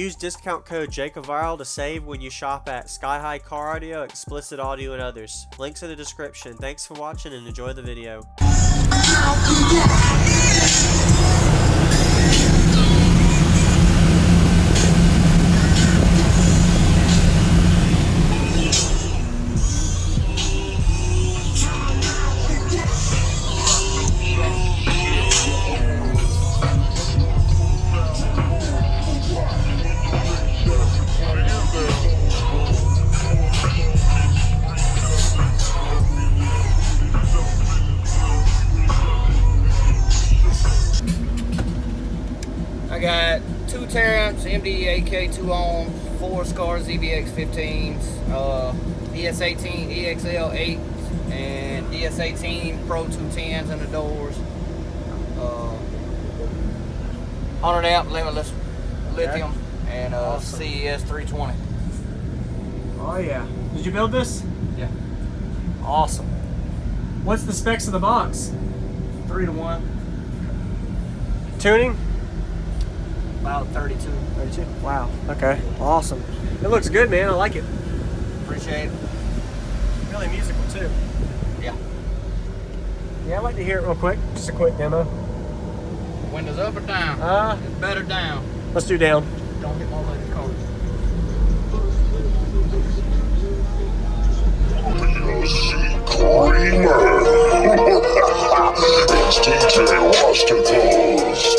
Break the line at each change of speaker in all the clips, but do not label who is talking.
Use discount code JACOVIRAL to save when you shop at Sky High Car Audio, Explicit Audio, and others. Links in the description. Thanks for watching and enjoy the video.
I got 2 Terrence, MD8K 2 ohms, 4 Scar ZBX 15s, DS18 EXL 8s, and DS18 Pro 210s in the doors. 100 amp limitless lithium, and
Awesome.
CES 320.
Oh yeah. Did you build this?
Yeah.
Awesome. What's the specs of the box?
3-to-1,
Tuning?
about 32.
32. Wow. Okay. Awesome. It looks good, man. I like it.
Appreciate it.
Really musical too.
Yeah.
Yeah, I'd like to hear it real quick. Just a quick demo.
Windows up or down? It's better down.
Let's do down.
Don't hit my lady's car.
It's DJ Roster Pose.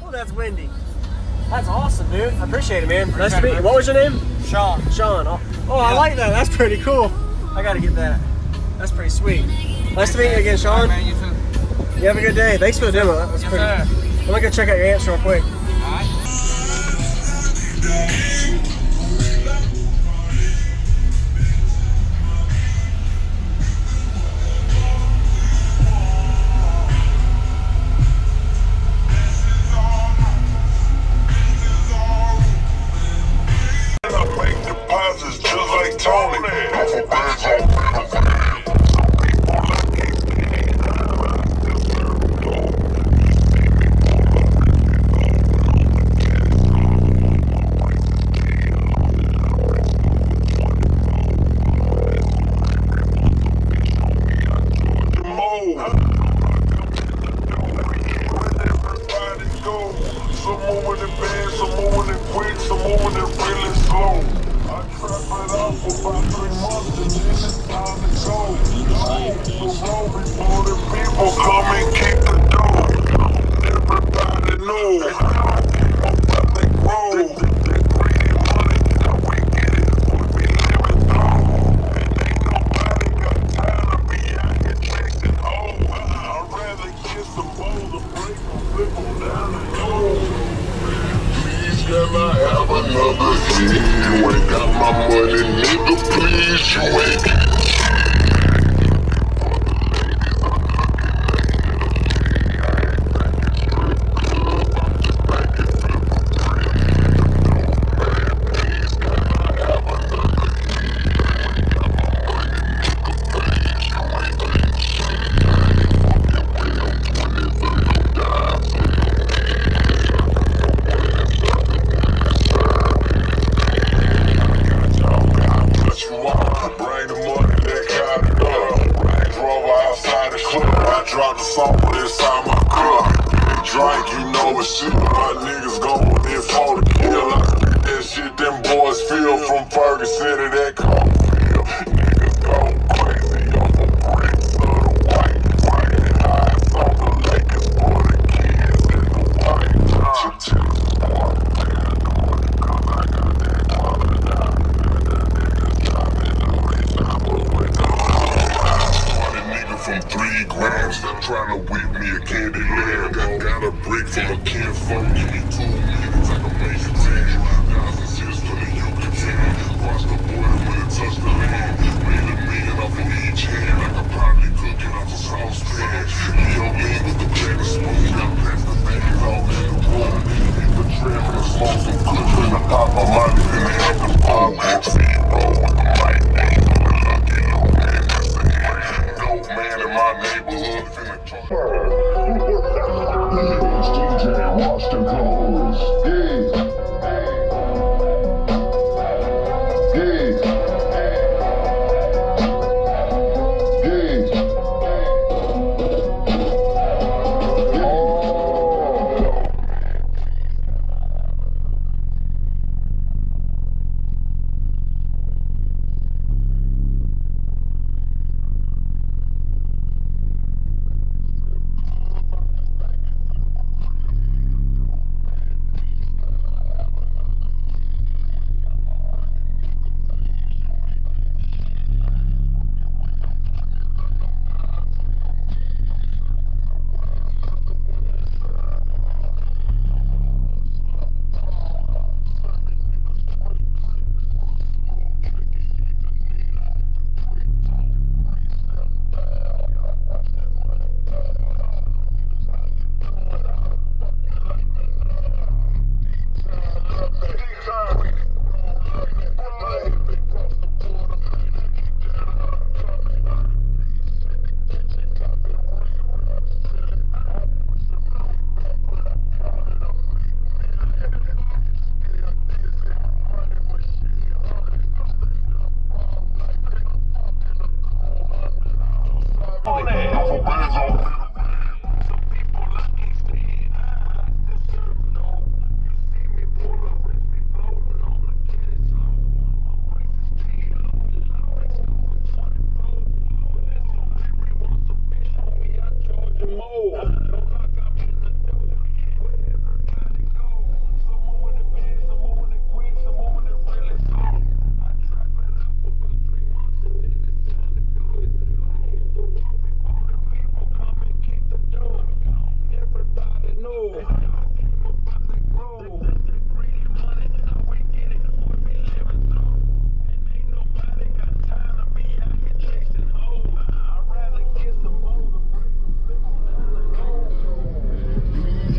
Oh, that's windy. That's awesome, dude. I appreciate it, man. Nice to meet you.
man.
What was your name?
Sean.
Sean. Oh, I like that. That's pretty cool. I gotta get that. That's pretty sweet. Nice to meet you again, Sean.
Man, you too.
You have a good day. Thanks for the demo. That was
Yes,
pretty.
sir.
I'm gonna go check out your amps real quick.
Alright.
Just like Tony. Some moving it fast, some moving it quick, some moving it really slow. I trap it out for about 3 months and then it's time to go. So roll before the people come and keep the dough. Everybody knows how they grow. Can I have another hit? You ain't got my money, nigga, please, you ain't. drop the song inside my cup. Drink, you know it's shit. My niggas gon' in for the kill. I spit that shit them boys feel from Ferguson to that Cofield. Niggas go crazy on the bricks of the white. White eyes on the Lakers for the kids in the white. Chill, boy, man, cause I got that color down. The niggas driving the race, I was with the nigga from 3 grams, tryna whip me a candy lamb. Got a brick from a kinfolk, give me 2 minutes, I can make it 10,000 for the Yucatan. Cross the border when it touched the land. Made $1 million off of each hand. I could probably cook it off a sauce pan. Leo lean with the pen and spoon. Got past the babies all in the room. Hit the tram and smoke some good. Finna pop my money in the after boom. See, roll with the mic. Ain't no lucky, no man, that's the hand. Dope man in my neighborhood finna talk. It's DJ Rasta Goes. Yeah.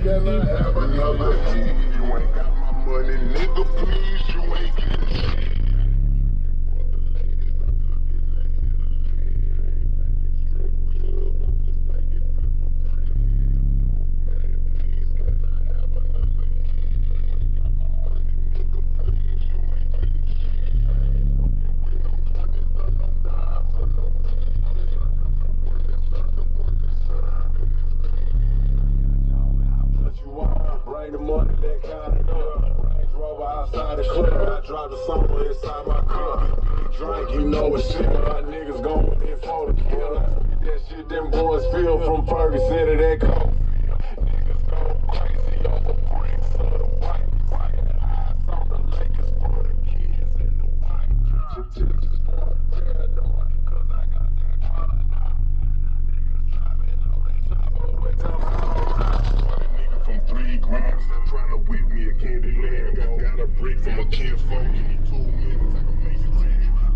Can I have another hit? You ain't got my money, nigga, please, you ain't getting shit. Bring the money that kind of up. Drove outside the club, I dropped the summer inside my cup. Drink, you know it's shit. My niggas gon' in for the kill. That shit them boys feel from Ferguson to that Cofield. Niggas go crazy on the bricks of the white. White eyes on the Lakers for the kids in the white. Just paranoid, cause I got that color now. Niggas driving on that top with them nigga from 3 grams, tryna whip me a candy lamb. Got a brick from a kinfolk, give me 2 minutes, I can make it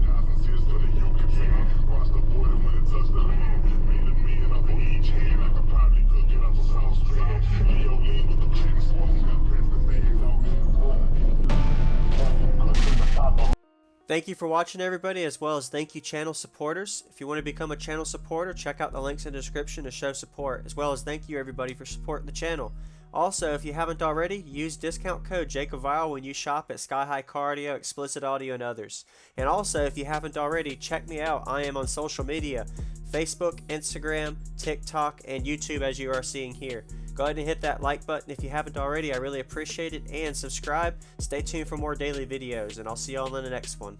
10,000 for the Yucatan. Cross the border when it touched the land. Made $1 million off of each hand. I could probably cook it off a sauce pan. Leo lean with the pen and spoon. Got past the babies all in the room.
Thank you for watching, everybody, as well as thank you channel supporters. If you want to become a channel supporter, check out the links in the description to show support, as well as thank you everybody for supporting the channel. Also, if you haven't already, use discount code JACOBVIRAL when you shop at Sky High Car Audio, Explicit Audio, and others. And also, if you haven't already, check me out. I am on social media, Facebook, Instagram, TikTok, and YouTube, as you are seeing here. Go ahead and hit that like button if you haven't already. I really appreciate it. And subscribe. Stay tuned for more daily videos, and I'll see y'all in the next one.